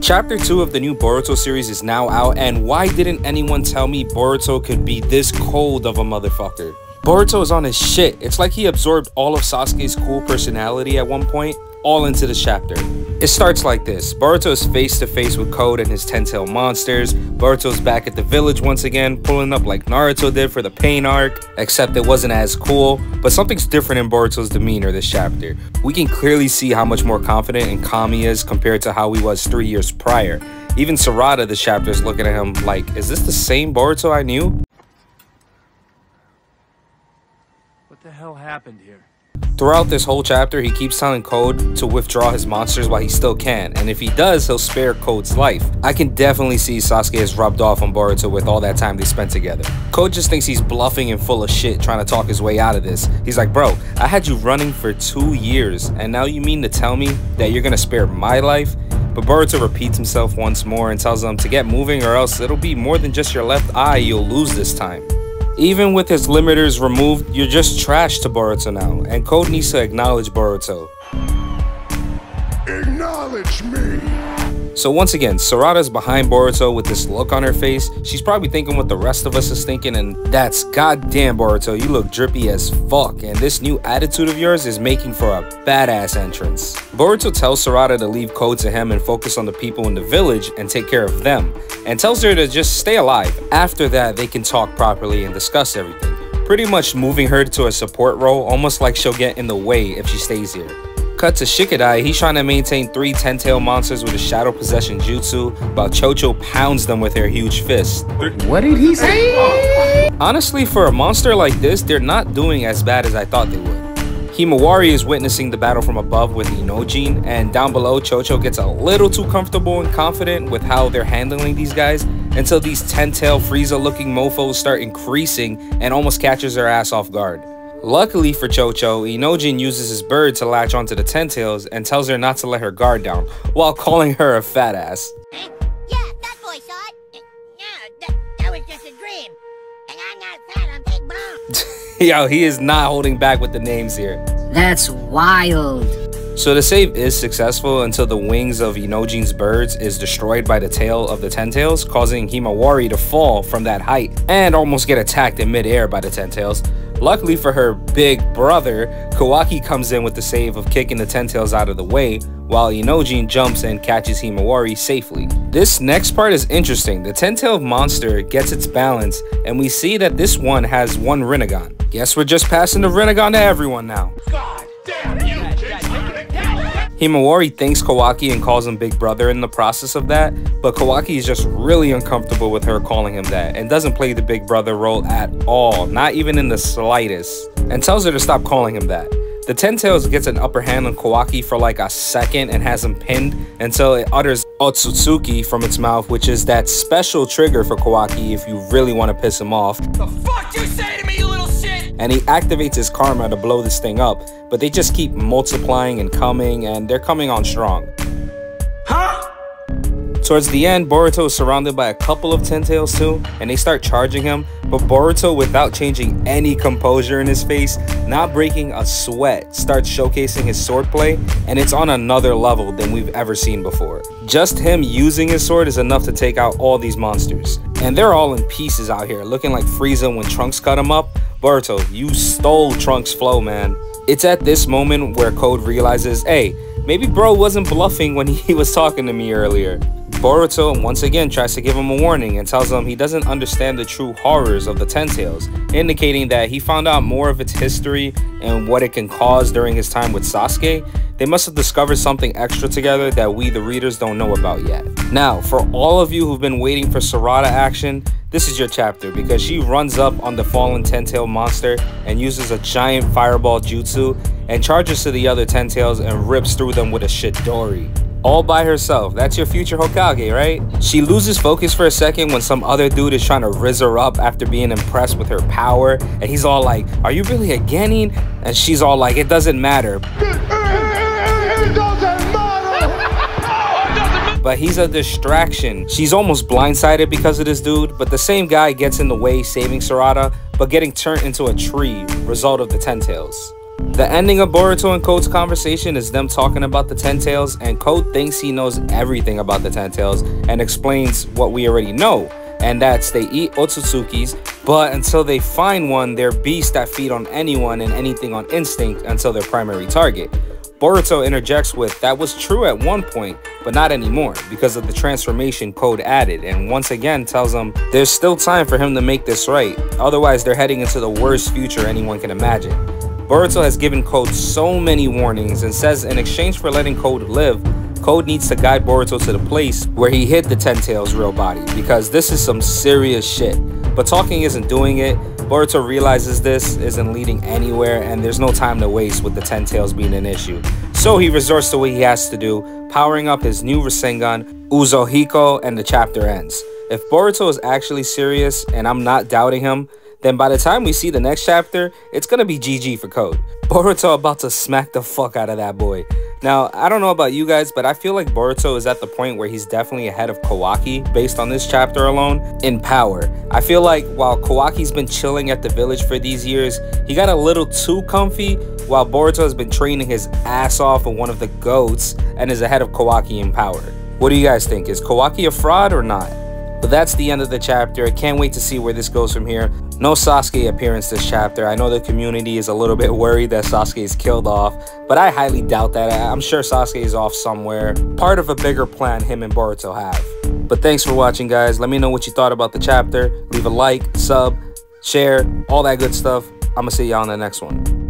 Chapter 2 of the new Boruto series is now out, and why didn't anyone tell me Boruto could be this cold of a motherfucker? Boruto is on his shit. It's like he absorbed all of Sasuke's cool personality at one point, all into this chapter. It starts like this. Boruto is face to face with Code and his 10-tailed monsters. Boruto's back at the village once again, pulling up like Naruto did for the Pain arc, except it wasn't as cool. But something's different in Boruto's demeanor this chapter. We can clearly see how much more confident and calm he is compared to how he was 3 years prior. Even Serrata this chapter is looking at him like, is this the same Boruto I knew? What the hell happened here? Throughout this whole chapter, he keeps telling Code to withdraw his monsters while he still can, and if he does, he'll spare Code's life. I can definitely see Sasuke has rubbed off on Boruto with all that time they spent together. Code just thinks he's bluffing and full of shit trying to talk his way out of this. He's like, bro, I had you running for 2 years, and now you mean to tell me that you're gonna spare my life? But Boruto repeats himself once more and tells him to get moving, or else it'll be more than just your left eye you'll lose this time. Even with his limiters removed, you're just trash to Boruto now, and Code needs to acknowledge Boruto. Acknowledge me! So once again, Serrata's behind Boruto with this look on her face. She's probably thinking what the rest of us is thinking, and that's goddamn Boruto, you look drippy as fuck, and this new attitude of yours is making for a badass entrance. Boruto tells Serrata to leave Code to him and focus on the people in the village and take care of them, and tells her to just stay alive. After that, they can talk properly and discuss everything, pretty much moving her to a support role, almost like she'll get in the way if she stays here. Cut to Shikadai, he's trying to maintain 3 10-tailed monsters with a shadow possession jutsu, while Chocho pounds them with her huge fist. What did he say? Honestly, for a monster like this, they're not doing as bad as I thought they would. Himawari is witnessing the battle from above with Inojin, and down below, Chocho gets a little too comfortable and confident with how they're handling these guys until these 10-tailed Frieza-looking mofos start increasing and almost catches her ass off guard. Luckily for Chocho, Inojin uses his bird to latch onto the 10-tails and tells her not to let her guard down, while calling her a fat ass. Yeah, that boy saw it. No, that was just a dream. And I'm not fat, I'm big bone. Yo, he is not holding back with the names here. That's wild. So the save is successful until the wings of Inojin's birds is destroyed by the tail of the 10-tails, causing Himawari to fall from that height and almost get attacked in midair by the 10-tails. Luckily for her big brother, Kawaki comes in with the save of kicking the 10-tails out of the way, while Inojin jumps and catches Himawari safely. This next part is interesting. The 10-tailed monster gets its balance, and we see that this one has 1 Rinnegan. Guess we're just passing the Rinnegan to everyone now. God damn you! Himawari thanks Kawaki and calls him Big Brother in the process of that, but Kawaki is just really uncomfortable with her calling him that and doesn't play the Big Brother role at all, not even in the slightest, and tells her to stop calling him that. The 10-tails gets an upper hand on Kawaki for like a second and has him pinned until it utters Otsutsuki from its mouth, which is that special trigger for Kawaki if you really want to piss him off. The fuck you say to me, you little shit? And he activates his karma to blow this thing up, but they just keep multiplying and coming, and they're coming on strong. Huh? Towards the end, Boruto is surrounded by a couple of 10-tails too, and they start charging him, but Boruto, without changing any composure in his face, not breaking a sweat, starts showcasing his swordplay, and it's on another level than we've ever seen before. Just him using his sword is enough to take out all these monsters, and they're all in pieces out here, looking like Frieza when Trunks cut him up. Boruto, you stole Trunks' flow, man. It's at this moment where Code realizes, hey, maybe bro wasn't bluffing when he was talking to me earlier. Boruto once again tries to give him a warning and tells him he doesn't understand the true horrors of the 10-tails, indicating that he found out more of its history and what it can cause during his time with Sasuke. They must have discovered something extra together that we the readers don't know about yet. Now, for all of you who've been waiting for Serrata action, this is your chapter, because she runs up on the fallen 10-tailed monster and uses a giant fireball jutsu and charges to the other 10-tails and rips through them with a Shidori. All by herself. That's your future Hokage, right? She loses focus for a second when some other dude is trying to rizz her up after being impressed with her power, and he's all like, are you really a Genin? And she's all like, it doesn't matter. It doesn't matter! But he's a distraction. She's almost blindsided because of this dude, but the same guy gets in the way, saving Serrata, but getting turned into a tree, result of the 10-tails. The ending of Boruto and Code's conversation is them talking about the Ten Tails, and Code thinks he knows everything about the Ten Tails and explains what we already know, and that's they eat Otsutsukis, but until they find one, they're beasts that feed on anyone and anything on instinct until their primary target. Boruto interjects with, that was true at one point, but not anymore because of the transformation Code added, and once again tells him there's still time for him to make this right, otherwise they're heading into the worst future anyone can imagine. Boruto has given Code so many warnings and says in exchange for letting Code live, Code needs to guide Boruto to the place where he hid the Ten Tails' real body, because this is some serious shit. But talking isn't doing it. Boruto realizes this isn't leading anywhere and there's no time to waste with the Ten Tails being an issue. So he resorts to what he has to do, powering up his new Rasengan, Uzohiko, and the chapter ends. If Boruto is actually serious, and I'm not doubting him, then by the time we see the next chapter, it's gonna be GG for Code. Boruto about to smack the fuck out of that boy. Now, I don't know about you guys, but I feel like Boruto is at the point where he's definitely ahead of Kawaki, based on this chapter alone, in power. I feel like while Kawaki's been chilling at the village for these years, he got a little too comfy, while Boruto has been training his ass off with one of the GOATs and is ahead of Kawaki in power. What do you guys think? Is Kawaki a fraud or not? But that's the end of the chapter. I can't wait to see where this goes from here. No Sasuke appearance this chapter. I know the community is a little bit worried that Sasuke is killed off, but I highly doubt that. I'm sure Sasuke is off somewhere, part of a bigger plan him and Boruto have. But thanks for watching, guys. Let me know what you thought about the chapter. Leave a like, sub, share, all that good stuff. I'm gonna see y'all in the next one.